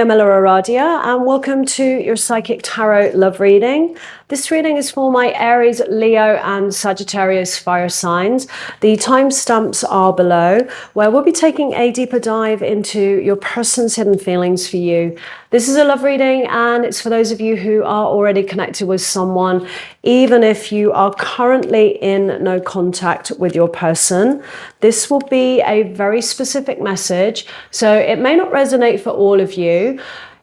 I'm EllaAradia and welcome to your Psychic Tarot Love Reading. This reading is for my Aries, Leo and Sagittarius fire signs. The timestamps are below, where we'll be taking a deeper dive into your person's hidden feelings for you. This is a love reading and it's for those of you who are already connected with someone, even if you are currently in no contact with your person. This will be a very specific message, so it may not resonate for all of you.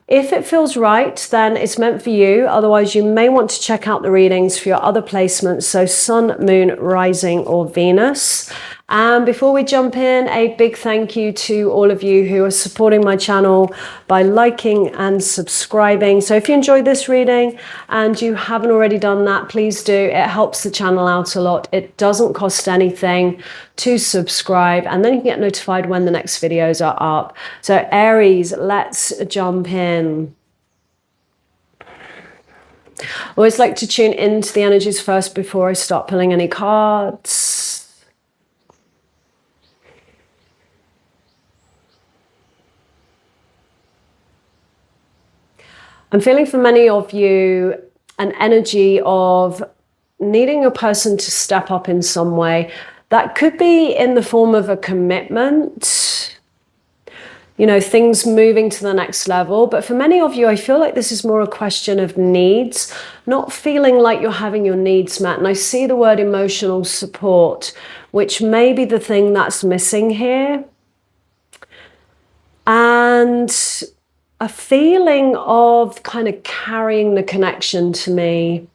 If it feels right, then it's meant for you. Otherwise, you may want to check out the readings for your other placements, so Sun, Moon, Rising, or Venus. And before we jump in, a big thank you to all of you who are supporting my channel by liking and subscribing. So if you enjoyed this reading and you haven't already done that, please do. It helps the channel out a lot. It doesn't cost anything to subscribe, and then you can get notified when the next videos are up. So Aries, let's jump in. I always like to tune into the energies first before I start pulling any cards. I'm feeling for many of you an energy of needing a person to step up in some way. That could be in the form of a commitment, you know, things moving to the next level. But for many of you, I feel like this is more a question of needs, not feeling like you're having your needs met. And I see the word emotional support, which may be the thing that's missing here. And a feeling of kind of carrying the connection to me.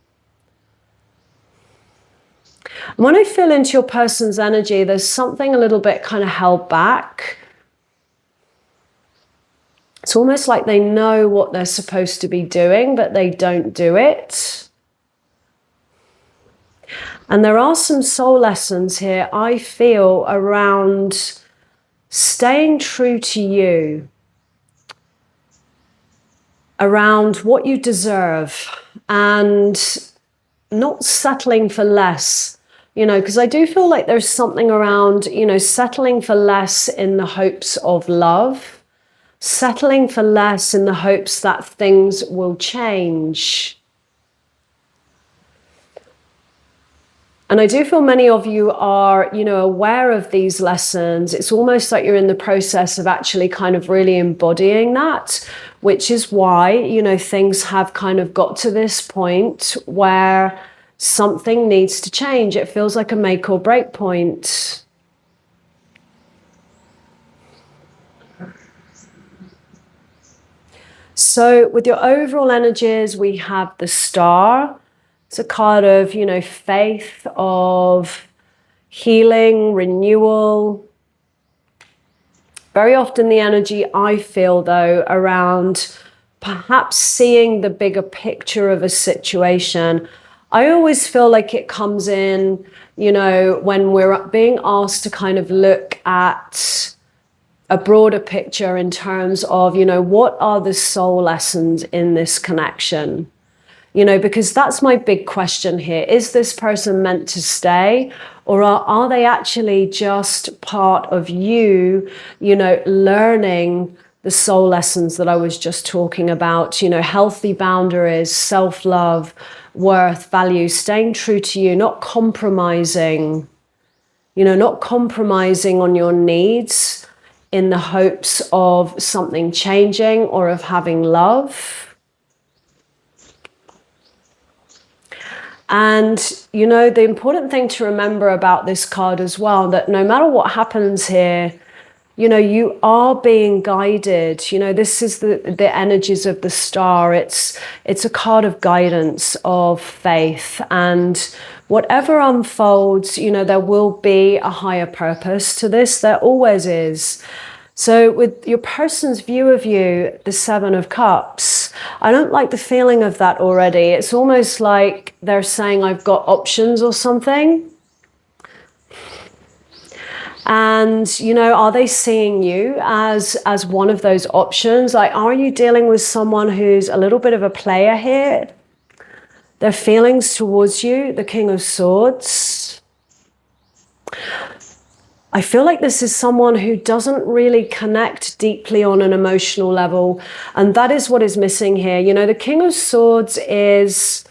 And when I feel into your person's energy, there's something a little bit kind of held back. It's almost like they know what they're supposed to be doing, but they don't do it. And there are some soul lessons here, I feel, around staying true to you, around what you deserve, and not settling for less, you know, because I do feel like there's something around, you know, settling for less in the hopes of love, settling for less in the hopes that things will change. And I do feel many of you are, you know, aware of these lessons. It's almost like you're in the process of actually kind of really embodying that, which is why, you know, things have kind of got to this point where something needs to change. It feels like a make or break point. So with your overall energies, we have the Star. It's a card of, you know, faith, of healing, renewal. Very often the energy I feel, though, around perhaps seeing the bigger picture of a situation. I always feel like it comes in, you know, when we're being asked to kind of look at a broader picture in terms of, you know, what are the soul lessons in this connection? You know, because that's my big question here. Is this person meant to stay, or are they actually just part of you, you know, learning the soul lessons that I was just talking about, you know, healthy boundaries, self-love, worth, value, staying true to you, not compromising, you know, not compromising on your needs in the hopes of something changing or of having love. And, you know, the important thing to remember about this card as well, that no matter what happens here, you know, you are being guided. You know, this is the energies of the Star. It's a card of guidance, of faith. And whatever unfolds, you know, there will be a higher purpose to this. There always is. So with your person's view of you, the Seven of Cups, I don't like the feeling of that already. It's almost like they're saying, I've got options or something. And, you know, are they seeing you as one of those options? Like, are you dealing with someone who's a little bit of a player here? Their feelings towards you, the King of Swords. I feel like this is someone who doesn't really connect deeply on an emotional level. And that is what is missing here. You know, the King of Swords is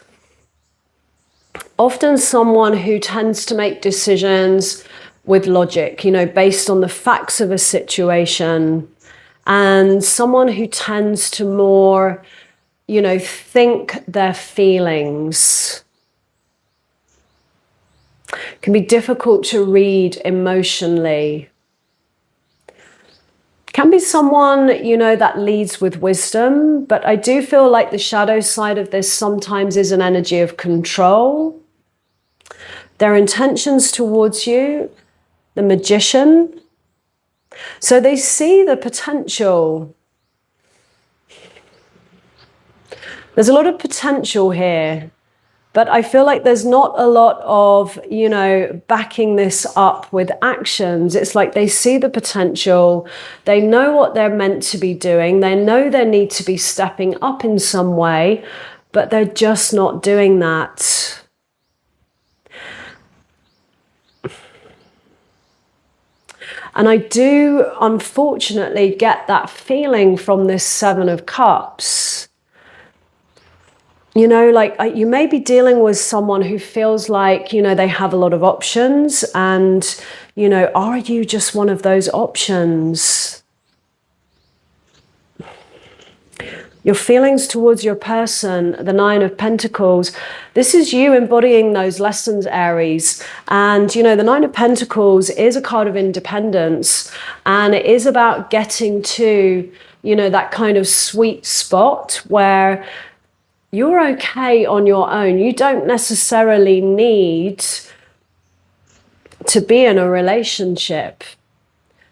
often someone who tends to make decisions with logic, you know, based on the facts of a situation. And someone who tends to more, you know, think their feelings. Can be difficult to read emotionally. Can be someone, you know, that leads with wisdom, but I do feel like the shadow side of this sometimes is an energy of control. Their intentions towards you, the Magician. So they see the potential. There's a lot of potential here. But I feel like there's not a lot of, you know, backing this up with actions. It's like they see the potential. They know what they're meant to be doing. They know they need to be stepping up in some way, but they're just not doing that. And I do, unfortunately, get that feeling from this Seven of Cups. You know, like you may be dealing with someone who feels like, you know, they have a lot of options and, you know, are you just one of those options? Your feelings towards your person, the Nine of Pentacles, this is you embodying those lessons, Aries. And, you know, the Nine of Pentacles is a card of independence, and it is about getting to, you know, that kind of sweet spot where you're okay on your own. You don't necessarily need to be in a relationship.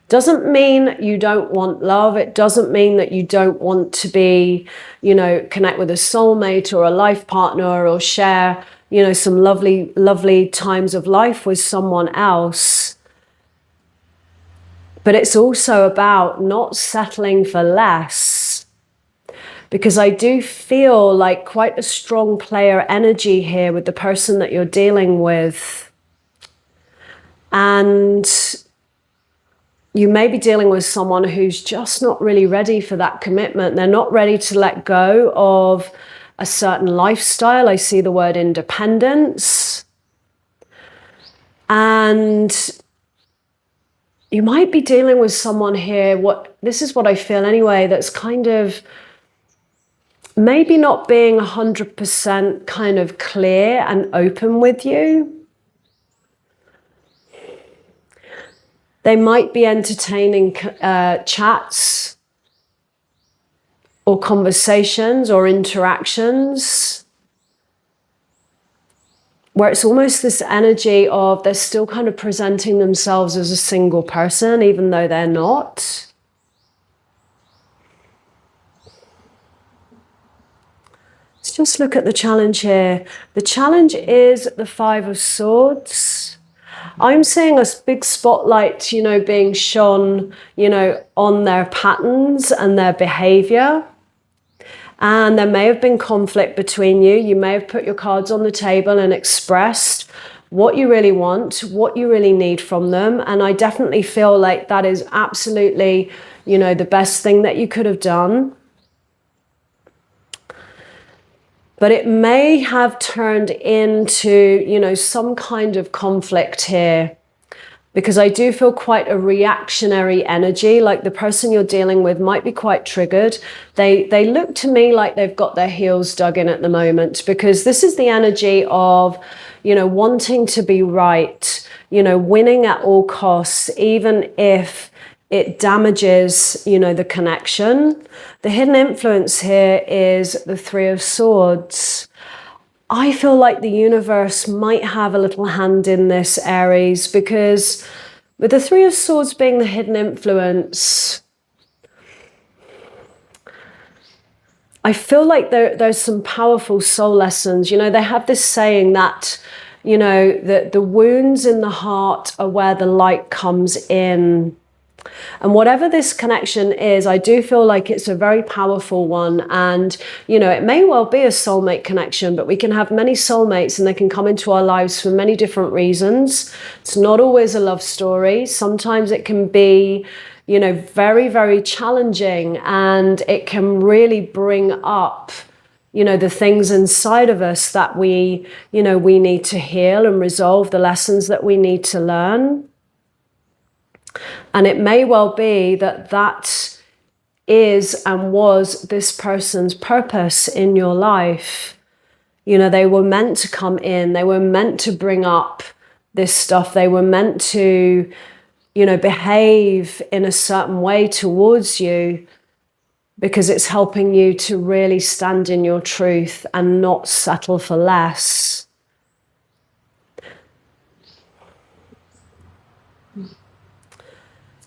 Doesn't mean you don't want love. It doesn't mean that you don't want to be, you know, connect with a soulmate or a life partner or share, you know, some lovely, lovely times of life with someone else. But it's also about not settling for less. Because I do feel like quite a strong player energy here with the person that you're dealing with. And you may be dealing with someone who's just not really ready for that commitment. They're not ready to let go of a certain lifestyle. I see the word independence. And you might be dealing with someone here, this is what I feel anyway, that's kind of maybe not being 100% kind of clear and open with you. They might be entertaining chats or conversations or interactions where it's almost this energy of they're still kind of presenting themselves as a single person, even though they're not. Let's just look at the challenge here. The challenge is the Five of Swords. I'm seeing a big spotlight, you know, being shone, you know, on their patterns and their behavior. And there may have been conflict between you. You may have put your cards on the table and expressed what you really want, what you really need from them. And I definitely feel like that is absolutely, you know, the best thing that you could have done. But it may have turned into, you know, some kind of conflict here, because I do feel quite a reactionary energy. Like the person you're dealing with might be quite triggered. They look to me like they've got their heels dug in at the moment, because this is the energy of, you know, wanting to be right, you know, winning at all costs, even if it damages, you know, the connection. The hidden influence here is the Three of Swords. I feel like the universe might have a little hand in this, Aries, because with the Three of Swords being the hidden influence, I feel like there's some powerful soul lessons. You know, they have this saying that, you know, that the wounds in the heart are where the light comes in. And whatever this connection is, I do feel like it's a very powerful one. And, you know, it may well be a soulmate connection, but we can have many soulmates and they can come into our lives for many different reasons. It's not always a love story. Sometimes it can be, you know, very, very challenging, and it can really bring up, you know, the things inside of us that we, you know, we need to heal and resolve, the lessons that we need to learn. And it may well be that that is and was this person's purpose in your life. You know, they were meant to come in, they were meant to bring up this stuff, they were meant to, you know, behave in a certain way towards you, because it's helping you to really stand in your truth and not settle for less.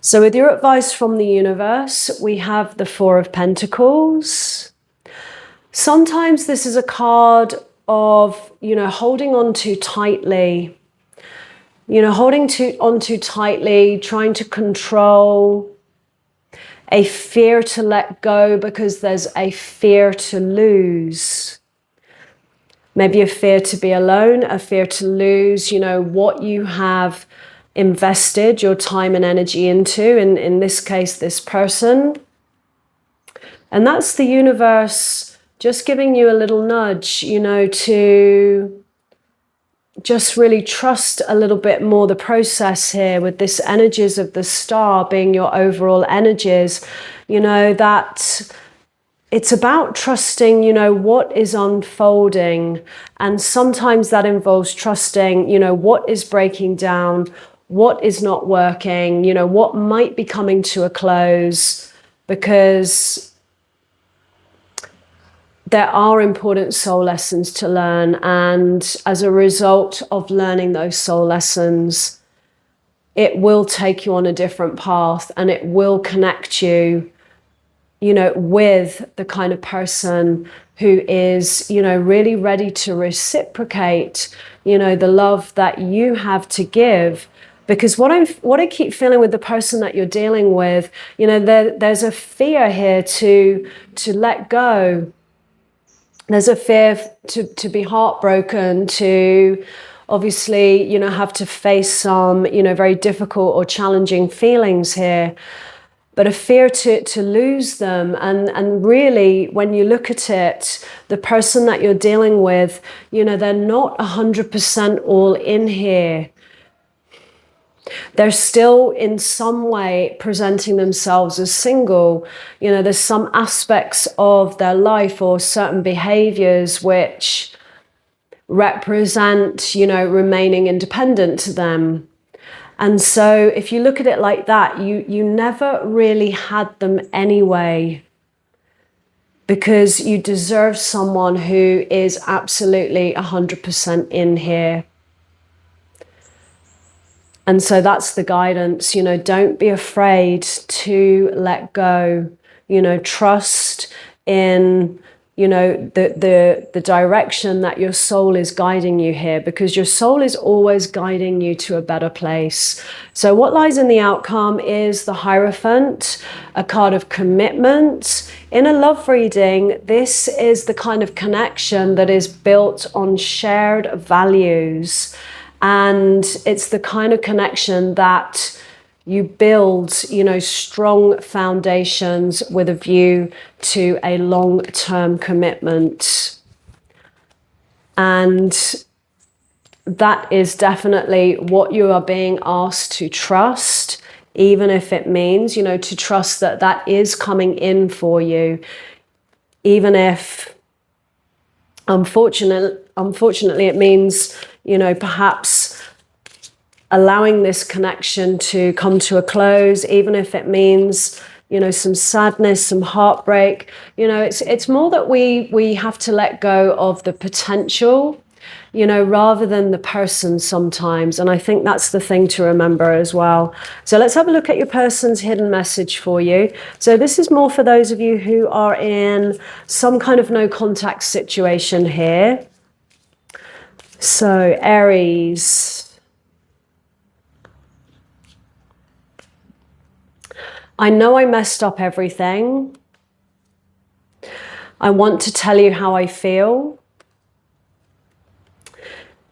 So with your advice from the universe, we have the Four of Pentacles. Sometimes this is a card of, you know, holding on too tightly, you know, holding on too tightly, trying to control, a fear to let go because there's a fear to lose. Maybe a fear to be alone, a fear to lose, you know, what you have invested your time and energy into, in this case, this person. And that's the universe just giving you a little nudge, you know, to just really trust a little bit more the process here, with this energies of the star being your overall energies, you know, that it's about trusting, you know, what is unfolding. And sometimes that involves trusting, you know, what is breaking down, what is not working, you know, what might be coming to a close, because there are important soul lessons to learn. And as a result of learning those soul lessons, it will take you on a different path, and it will connect you, you know, with the kind of person who is, you know, really ready to reciprocate, you know, the love that you have to give. Because what I keep feeling with the person that you're dealing with, you know, there's a fear here to let go. There's a fear to be heartbroken, to obviously, you know, have to face some, you know, very difficult or challenging feelings here, but a fear to lose them. And really, when you look at it, the person that you're dealing with, you know, they're not 100% all in here. They're still in some way presenting themselves as single. You know, there's some aspects of their life or certain behaviors which represent, you know, remaining independent to them. And so if you look at it like that, you never really had them anyway, because you deserve someone who is absolutely 100% in here. And so that's the guidance, you know, don't be afraid to let go, you know, trust in, you know, the direction that your soul is guiding you here, because your soul is always guiding you to a better place. So what lies in the outcome is the Hierophant, a card of commitment. In a love reading, this is the kind of connection that is built on shared values. And it's the kind of connection that you build, you know, strong foundations with a view to a long-term commitment. And that is definitely what you are being asked to trust, even if it means, you know, to trust that that is coming in for you, even if unfortunately it means, you know, perhaps allowing this connection to come to a close, even if it means, you know, some sadness, some heartbreak. You know, it's more that we have to let go of the potential, you know, rather than the person sometimes. And I think that's the thing to remember as well. So let's have a look at your person's hidden message for you. So this is more for those of you who are in some kind of no contact situation here. So Aries. I know I messed up everything. I want to tell you how I feel.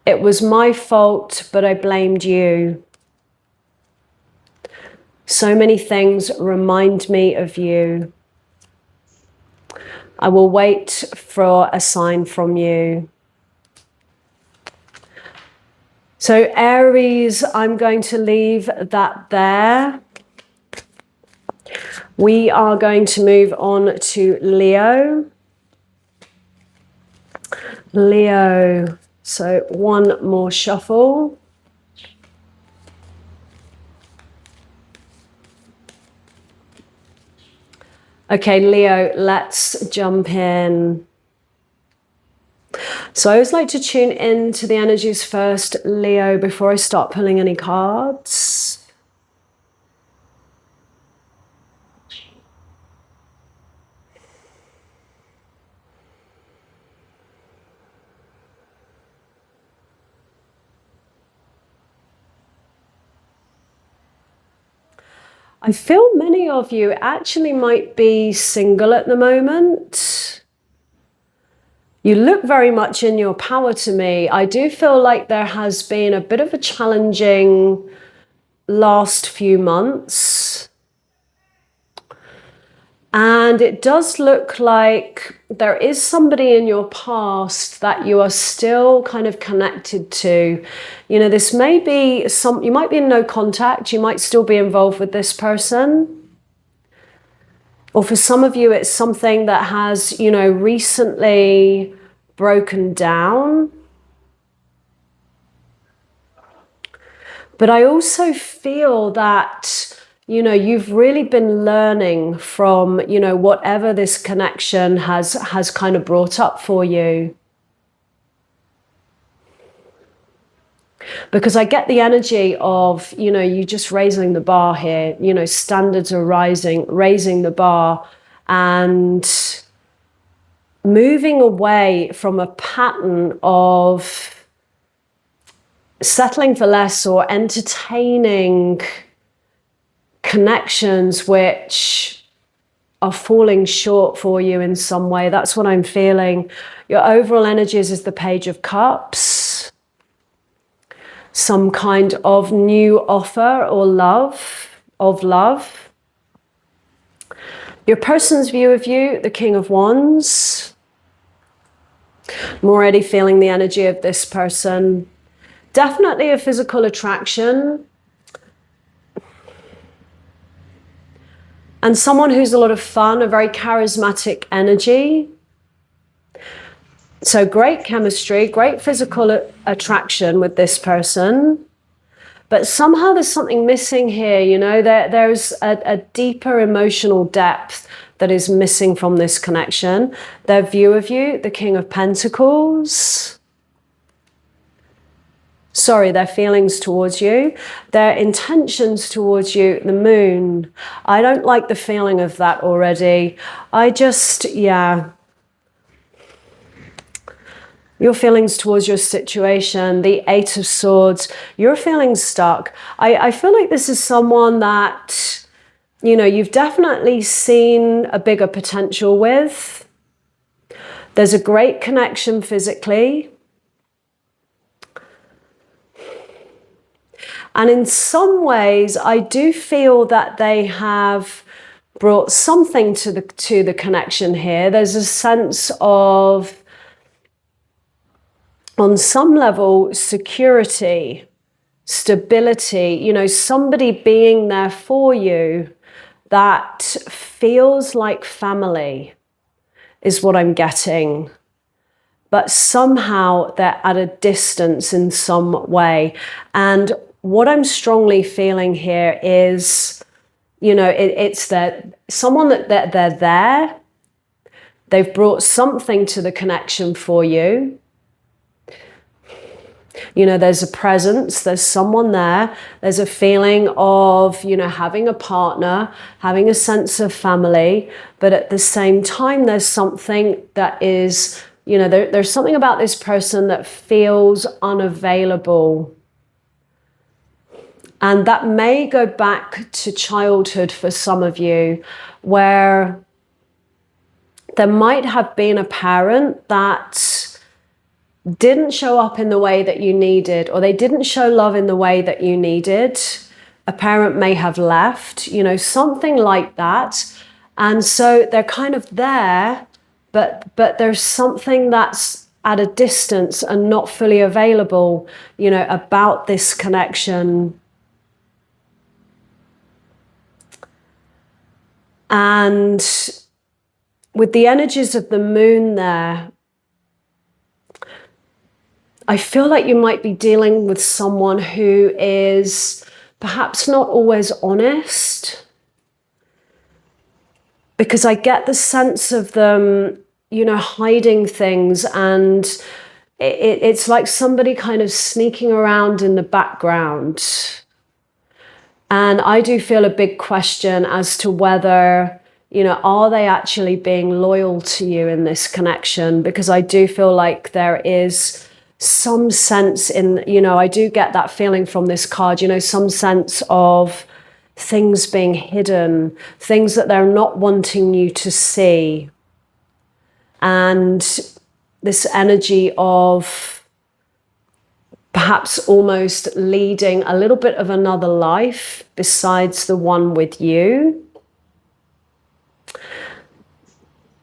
It was my fault, but I blamed you. So many things remind me of you. I will wait for a sign from you. So Aries, I'm going to leave that there. We are going to move on to Leo. Leo. So one more shuffle. Okay, Leo, let's jump in. So I always like to tune in to the energies first, Leo, before I start pulling any cards. I feel many of you actually might be single at the moment. You look very much in your power to me. I do feel like there has been a bit of a challenging last few months. And it does look like there is somebody in your past that you are still kind of connected to. You know, this may be you might be in no contact, you might still be involved with this person. Or for some of you, it's something that has, you know, recently broken down. But I also feel that, you know, you've really been learning from, you know, whatever this connection has kind of brought up for you. Because I get the energy of, you know, you just raising the bar here, you know, standards are raising the bar and moving away from a pattern of settling for less or entertaining connections which are falling short for you in some way. That's what I'm feeling. Your overall energies is the Page of Cups. Some kind of new offer or love. Your person's view of you, the King of Wands. I'm already feeling the energy of this person. Definitely a physical attraction. And someone who's a lot of fun, a very charismatic energy. So great chemistry, great physical attraction with this person. But somehow there's something missing here, you know, there's a deeper emotional depth that is missing from this connection. Their view of you, the King of Pentacles. Sorry, their feelings towards you, their intentions towards you, the Moon. I don't like the feeling of that already. Your feelings towards your situation, the Eight of Swords, you're feeling stuck. I feel like this is someone that, you know, you've definitely seen a bigger potential with. There's a great connection physically. And in some ways, I do feel that they have brought something to the connection here. There's a sense of, on some level, security, stability, you know, somebody being there for you that feels like family is what I'm getting. But somehow they're at a distance in some way. And what I'm strongly feeling here is, you know, it's that someone that they're there, they've brought something to the connection for you. You know, there's a presence, there's someone there, there's a feeling of, you know, having a partner, having a sense of family, but at the same time, there's something that is, you know, there's something about this person that feels unavailable. And that may go back to childhood for some of you, where there might have been a parent that didn't show up in the way that you needed, or they didn't show love in the way that you needed. A parent may have left, you know, something like that. And so they're kind of there, but there's something that's at a distance and not fully available, you know, about this connection. And with the energies of the moon there, I feel like you might be dealing with someone who is perhaps not always honest, because I get the sense of them, you know, hiding things, and it's like somebody kind of sneaking around in the background. And I do feel a big question as to whether, you know, are they actually being loyal to you in this connection? Because I do feel like there is some sense in, you know, I do get that feeling from this card, you know, some sense of things being hidden, things that they're not wanting you to see. And this energy of perhaps almost leading a little bit of another life besides the one with you.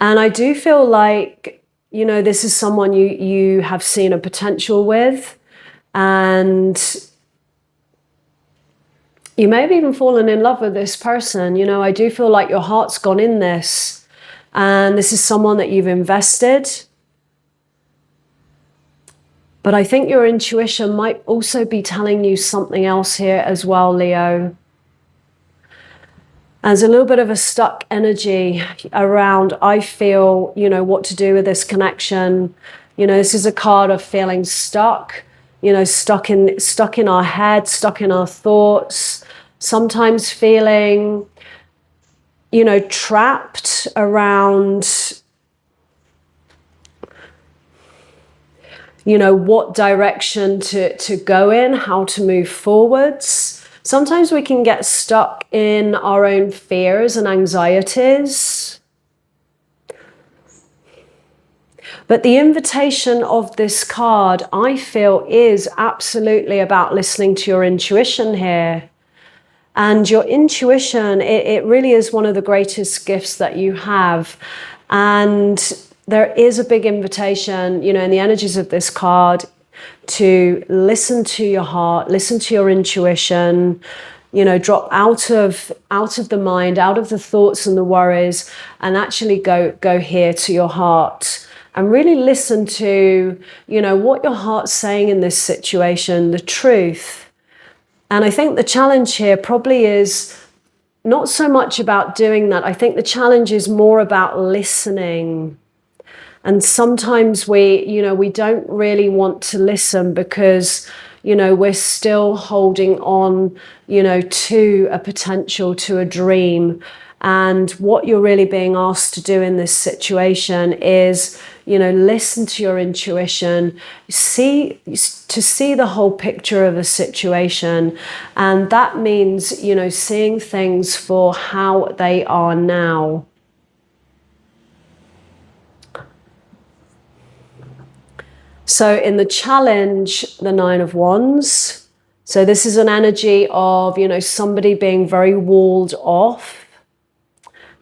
And I do feel like, you know, this is someone you have seen a potential with, and you may have even fallen in love with this person. You know, I do feel like your heart's gone in this, and this is someone that you've invested. But I think your intuition might also be telling you something else here as well, Leo. There's a little bit of a stuck energy around, I feel, you know, what to do with this connection. You know, this is a card of feeling stuck, you know, stuck in our head, stuck in our thoughts, sometimes feeling, you know, trapped around, you know, what direction to go in, how to move forwards. Sometimes we can get stuck in our own fears and anxieties. But the invitation of this card, I feel, is absolutely about listening to your intuition here. And your intuition, it really is one of the greatest gifts that you have. And there is a big invitation, you know, in the energies of this card, to listen to your heart, listen to your intuition, you know, drop out of the mind, out of the thoughts and the worries, and actually go here to your heart and really listen to, you know, what your heart's saying in this situation, the truth. And I think the challenge here probably is not so much about doing that. I think the challenge is more about listening. And sometimes we don't really want to listen because, you know, we're still holding on, you know, to a potential, to a dream. And what you're really being asked to do in this situation is, you know, listen to your intuition, see the whole picture of a situation. And that means, you know, seeing things for how they are now. So in the challenge, the Nine of Wands. So this is an energy of, you know, somebody being very walled off,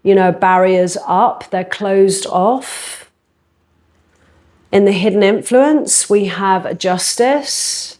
you know, barriers up, they're closed off. In the hidden influence, we have Justice.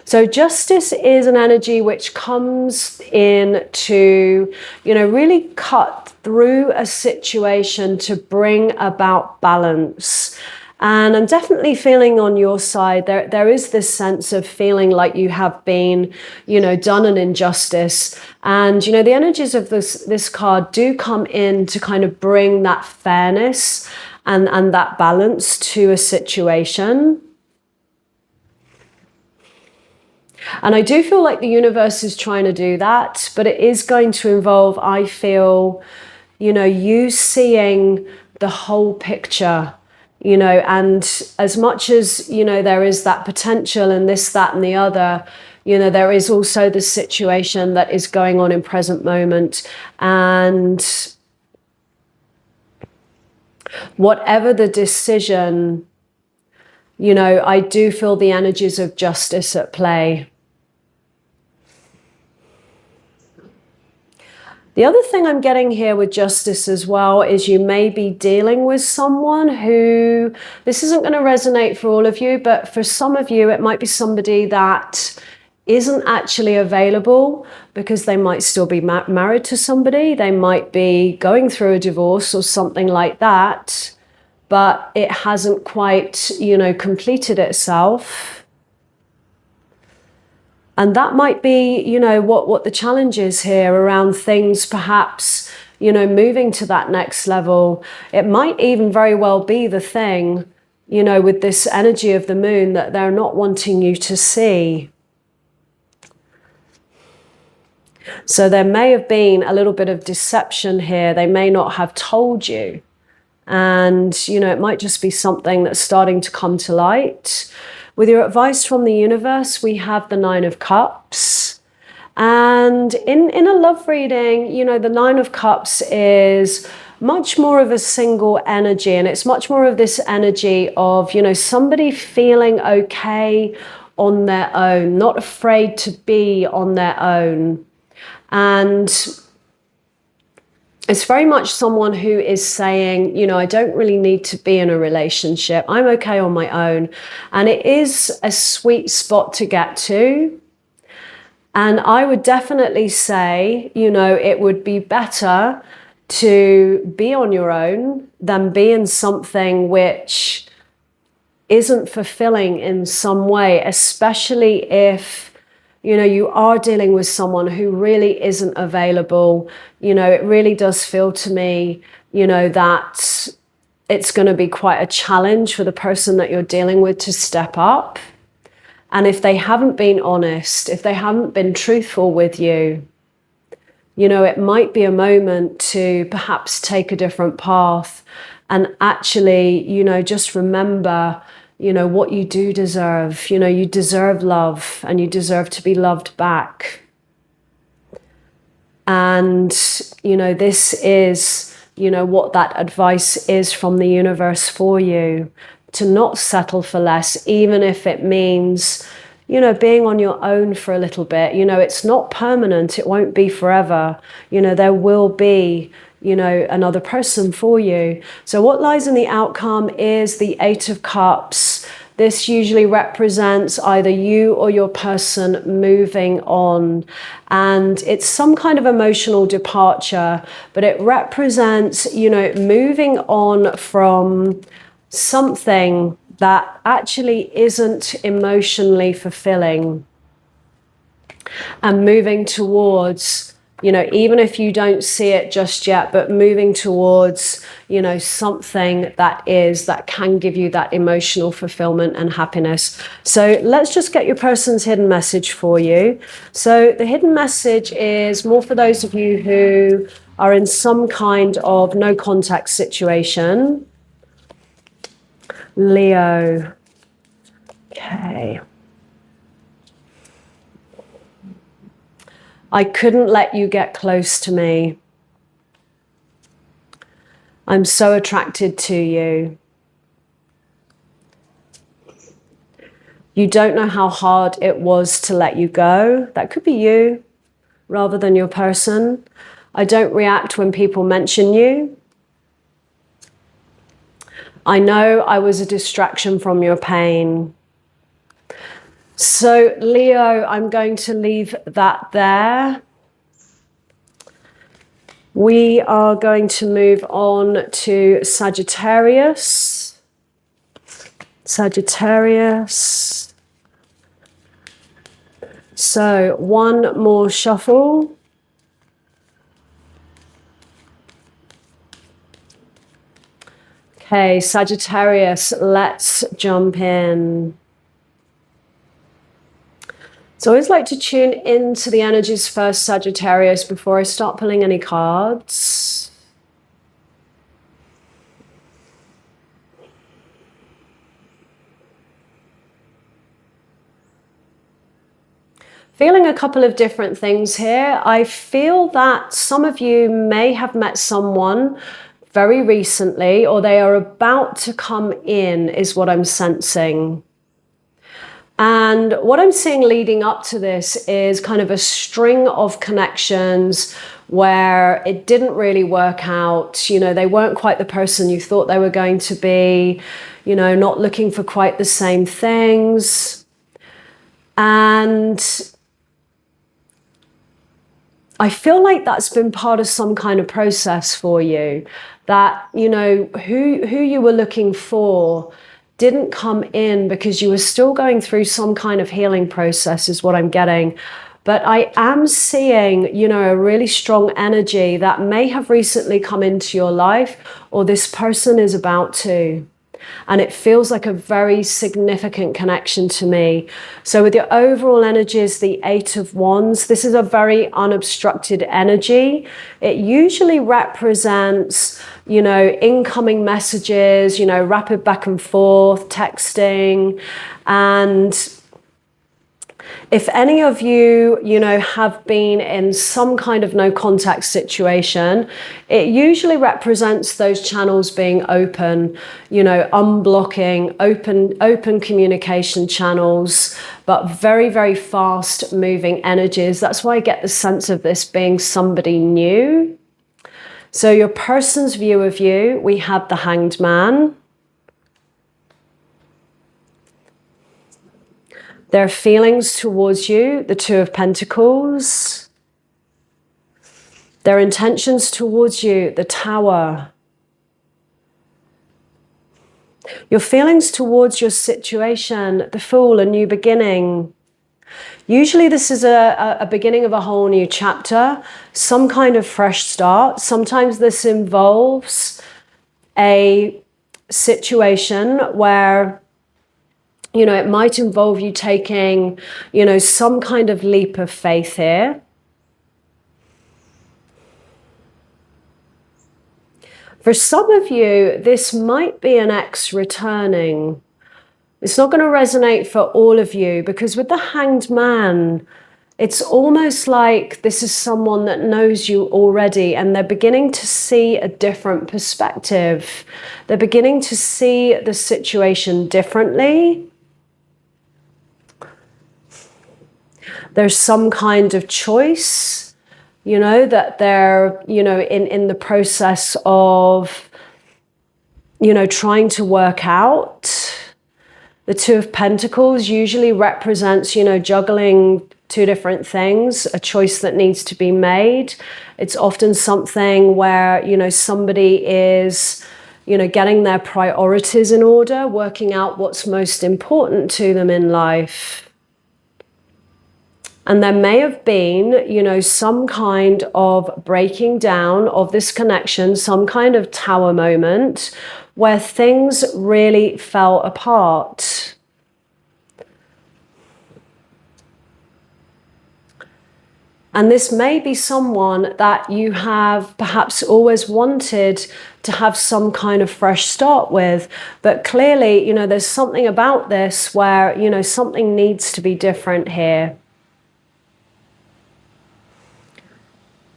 So Justice is an energy which comes in to, you know, really cut through a situation to bring about balance. And I'm definitely feeling on your side, there is this sense of feeling like you have been, you know, done an injustice. And, you know, the energies of this card do come in to kind of bring that fairness and that balance to a situation. And I do feel like the universe is trying to do that, but it is going to involve, I feel, you know, you seeing the whole picture. You know, and as much as, you know, there is that potential and this, that, and the other, You know, there is also the situation that is going on in present moment, and whatever the decision, you know, I do feel the energies of justice at play. The other thing I'm getting here with justice as well is you may be dealing with someone who, this isn't going to resonate for all of you, but for some of you, it might be somebody that isn't actually available because they might still be married to somebody. They might be going through a divorce or something like that, but it hasn't quite, you know, completed itself. And that might be, you know, what the challenge is here around things, perhaps, you know, moving to that next level. It might even very well be the thing, you know, with this energy of the moon that they're not wanting you to see. So there may have been a little bit of deception here. They may not have told you. And, you know, it might just be something that's starting to come to light. With your advice from the universe, we have the Nine of Cups. And in a love reading, you know, the Nine of Cups is much more of a single energy. And it's much more of this energy of, you know, somebody feeling okay on their own, not afraid to be on their own. And it's very much someone who is saying, you know, I don't really need to be in a relationship. I'm okay on my own. And it is a sweet spot to get to. And I would definitely say, you know, it would be better to be on your own than be in something which isn't fulfilling in some way, especially if, you know, you are dealing with someone who really isn't available. You know, it really does feel to me, you know, that it's going to be quite a challenge for the person that you're dealing with to step up. And if they haven't been honest, if they haven't been truthful with you, you know, it might be a moment to perhaps take a different path and actually, you know, just remember, you know, what you do deserve. You know, you deserve love and you deserve to be loved back. And, you know, this is, you know, what that advice is from the universe for you, to not settle for less, even if it means, you know, being on your own for a little bit. You know, it's not permanent. It won't be forever. You know, there will be, you know, another person for you. So what lies in the outcome is the Eight of Cups. This usually represents either you or your person moving on. And it's some kind of emotional departure, but it represents, you know, moving on from something that actually isn't emotionally fulfilling and moving towards, you know, even if you don't see it just yet, but moving towards, you know, something that can give you that emotional fulfillment and happiness. So let's just get your person's hidden message for you. So the hidden message is more for those of you who are in some kind of no contact situation. Leo. Okay. I couldn't let you get close to me. I'm so attracted to you. You don't know how hard it was to let you go. That could be you rather than your person. I don't react when people mention you. I know I was a distraction from your pain. So, Leo, I'm going to leave that there. We are going to move on to Sagittarius. Sagittarius. So, one more shuffle. Okay, Sagittarius, let's jump in. So I always like to tune into the energies first, Sagittarius, before I start pulling any cards. Feeling a couple of different things here. I feel that some of you may have met someone very recently, or they are about to come in, is what I'm sensing. And what I'm seeing leading up to this is kind of a string of connections where it didn't really work out. You know, they weren't quite the person you thought they were going to be, you know, not looking for quite the same things. And I feel like that's been part of some kind of process for you, that, you know, who you were looking for didn't come in because you were still going through some kind of healing process, is what I'm getting. But I am seeing, you know, a really strong energy that may have recently come into your life, or this person is about to. And it feels like a very significant connection to me. So with your overall energy is the Eight of Wands. This is a very unobstructed energy. It usually represents, you know, incoming messages, you know, rapid back and forth, texting. And if any of you, you know, have been in some kind of no contact situation, it usually represents those channels being open, you know, unblocking, open communication channels, but very, very fast moving energies. That's why I get the sense of this being somebody new. So your person's view of you, we have the Hanged Man. Their feelings towards you, the Two of Pentacles. Their intentions towards you, the Tower. Your feelings towards your situation, the Fool, a new beginning. Usually this is a beginning of a whole new chapter, some kind of fresh start. Sometimes this involves a situation where, you know, it might involve you taking, you know, some kind of leap of faith here. For some of you, this might be an ex returning. It's not going to resonate for all of you, because with the Hanged Man, it's almost like this is someone that knows you already, and they're beginning to see a different perspective. They're beginning to see the situation differently. There's some kind of choice, you know, that they're, you know, in the process of, you know, trying to work out. The Two of Pentacles usually represents, you know, juggling two different things, a choice that needs to be made. It's often something where, you know, somebody is, you know, getting their priorities in order, working out what's most important to them in life. And there may have been, you know, some kind of breaking down of this connection, some kind of tower moment where things really fell apart. And this may be someone that you have perhaps always wanted to have some kind of fresh start with. But clearly, you know, there's something about this where, you know, something needs to be different here.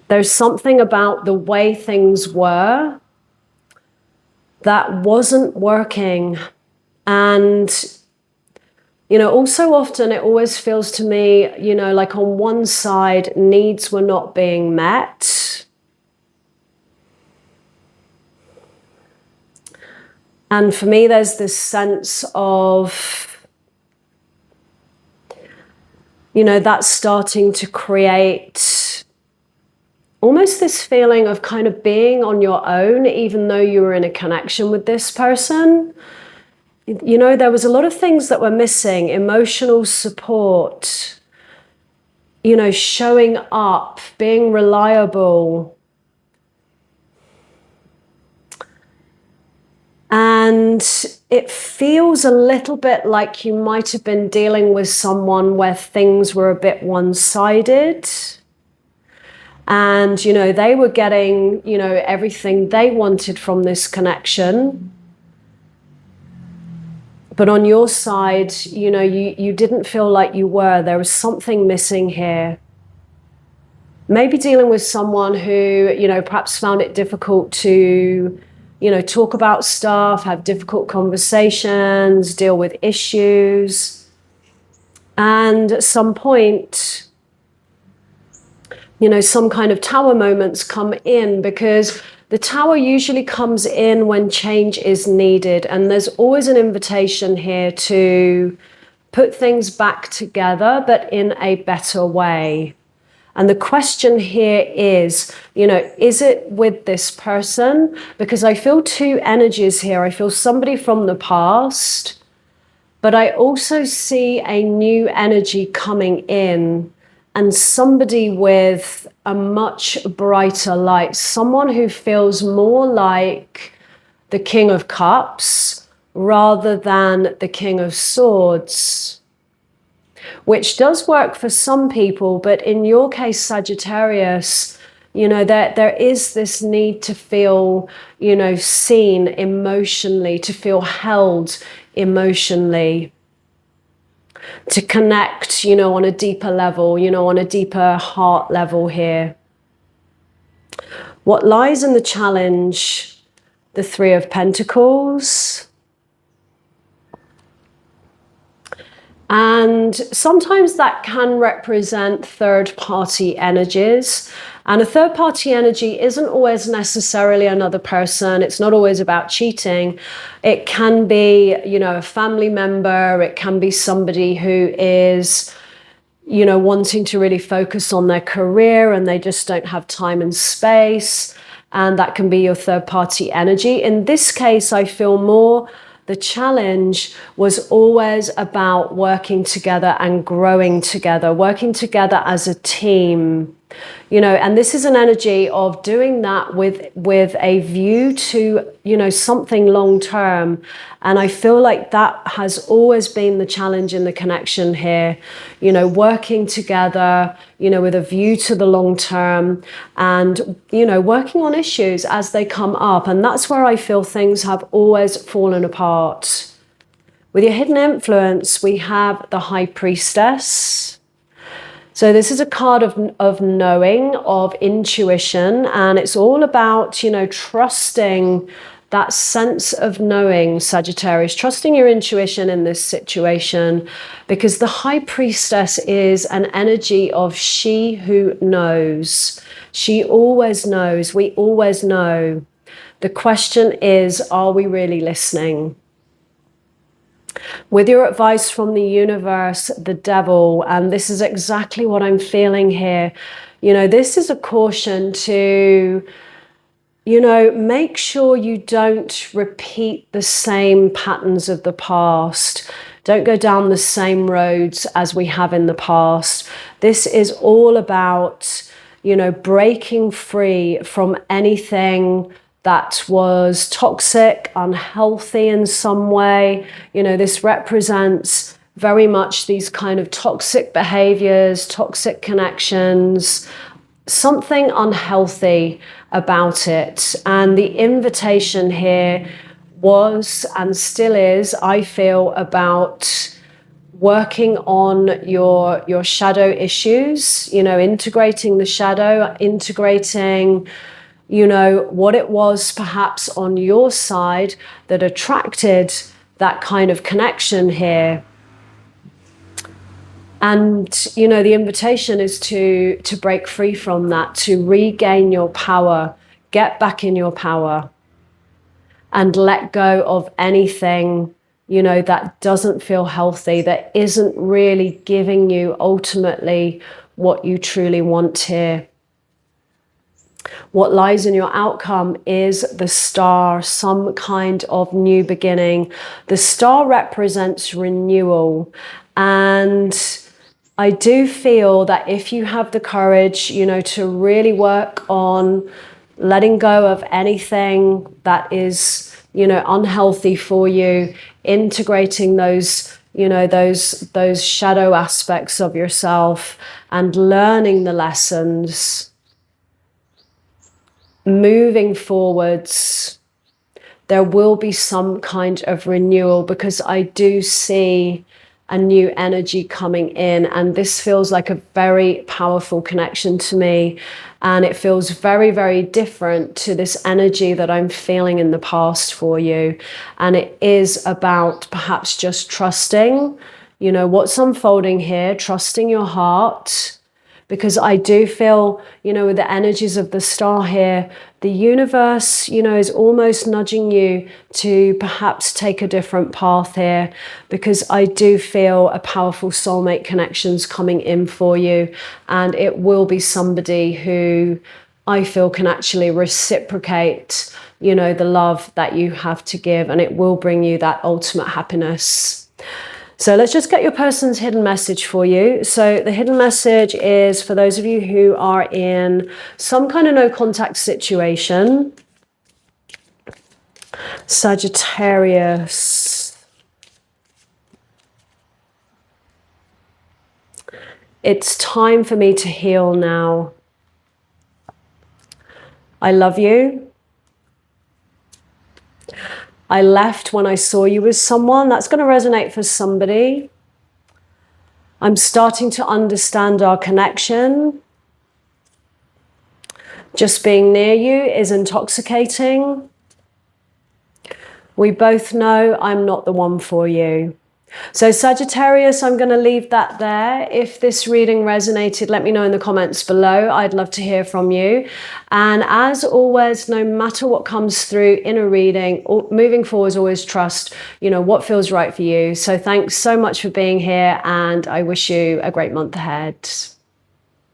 There's something about the way things were that wasn't working. And, you know, also often it always feels to me, you know, like on one side, needs were not being met. And for me, there's this sense of, you know, that's starting to create almost this feeling of kind of being on your own, even though you were in a connection with this person. You know, there was a lot of things that were missing: emotional support, you know, showing up, being reliable. And it feels a little bit like you might have been dealing with someone where things were a bit one-sided. And, you know, they were getting, you know, everything they wanted from this connection. But on your side, you know, you didn't feel like you were. There was something missing here. Maybe dealing with someone who, you know, perhaps found it difficult to, you know, talk about stuff, have difficult conversations, deal with issues. And at some point, you know, some kind of tower moments come in, because the tower usually comes in when change is needed. And there's always an invitation here to put things back together, but in a better way. And the question here is, you know, is it with this person? Because I feel two energies here. I feel somebody from the past, but I also see a new energy coming in, and somebody with a much brighter light, someone who feels more like the King of Cups rather than the King of Swords, which does work for some people. But in your case, Sagittarius, you know, there is this need to feel, you know, seen emotionally, to feel held emotionally, to connect, you know, on a deeper level, you know, on a deeper heart level here. What lies in the challenge? The Three of Pentacles. And sometimes that can represent third-party energies. And a third-party energy isn't always necessarily another person. It's not always about cheating. It can be, you know, a family member. It can be somebody who is, you know, wanting to really focus on their career and they just don't have time and space. And that can be your third-party energy. In this case, I feel more the challenge was always about working together and growing together, working together as a team, you know, and this is an energy of doing that with a view to, you know, something long term. And I feel like that has always been the challenge in the connection here, you know, working together, you know, with a view to the long term and, you know, working on issues as they come up. And that's where I feel things have always fallen apart. With your hidden influence, we have the High Priestess. So this is a card of knowing, of intuition, and it's all about, you know, trusting that sense of knowing, Sagittarius, trusting your intuition in this situation, because the High Priestess is an energy of she who knows. She always knows. We always know. The question is, are we really listening? With your advice from the universe, the devil, and this is exactly what I'm feeling here. You know, this is a caution to, you know, make sure you don't repeat the same patterns of the past. Don't go down the same roads as we have in the past. This is all about, you know, breaking free from anything that was toxic, unhealthy in some way. You know, this represents very much these kind of toxic behaviors, toxic connections, something unhealthy about it. And the invitation here was and still is, I feel, about working on your shadow issues, you know, integrating the shadow, integrating, you know, what it was perhaps on your side that attracted that kind of connection here. And, you know, the invitation is to break free from that, to regain your power, get back in your power, and let go of anything, you know, that doesn't feel healthy, that isn't really giving you ultimately what you truly want here. What lies in your outcome is the star, some kind of new beginning. The star represents renewal. And I do feel that if you have the courage, you know, to really work on letting go of anything that is, you know, unhealthy for you, integrating those, you know, those shadow aspects of yourself and learning the lessons, moving forwards, there will be some kind of renewal, because I do see a new energy coming in, and this feels like a very powerful connection to me, and it feels very, very different to this energy that I'm feeling in the past for you. And it is about perhaps just trusting, you know, what's unfolding here, trusting your heart. Because I do feel, you know, with the energies of the star here, the universe, you know, is almost nudging you to perhaps take a different path here, because I do feel a powerful soulmate connections coming in for you. And it will be somebody who I feel can actually reciprocate, you know, the love that you have to give, and it will bring you that ultimate happiness. So let's just get your person's hidden message for you. So the hidden message is for those of you who are in some kind of no contact situation. Sagittarius. It's time for me to heal now. I love you. I left when I saw you with someone. That's going to resonate for somebody. I'm starting to understand our connection. Just being near you is intoxicating. We both know I'm not the one for you. So Sagittarius, I'm going to leave that there. If this reading resonated, let me know in the comments below. I'd love to hear from you. And as always, no matter what comes through in a reading, moving forward, always trust, you know, what feels right for you. So thanks so much for being here, and I wish you a great month ahead.